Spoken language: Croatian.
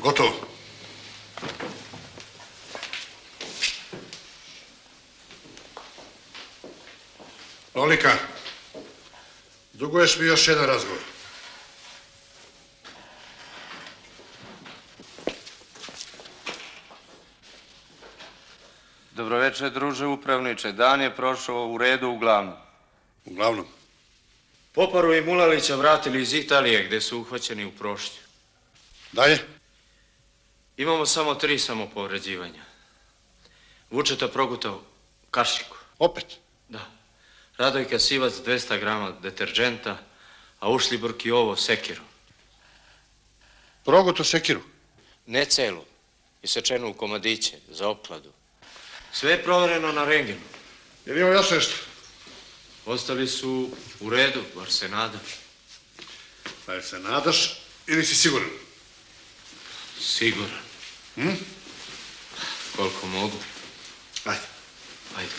Gotovo. Lolika, duguješ mi još jedan razgovor. Dobroveče, druže upravniče. Dan je prošao u redu uglavnom. Uglavnom? Poparu i Mulalića vratili iz Italije gde su uhvaćeni u Prošlju. Dalje? Imamo samo 3 samopovređivanja. Vučeta Proguta u kašiku. Opet? Da. Radojka Sivac 200 grama deterđenta, a Ušljiburk i ovo sekiru. Proguto sekiru? Ne celu. Isečenu u komadiće, za opladu. Sve je provereno na rengenu. Je li ovo jasno nešto? Ostali su u redu, bar se nadam. Pa jer se nadaš ili si siguran? Siguran. Koliko mogu. Ajde. Ajde.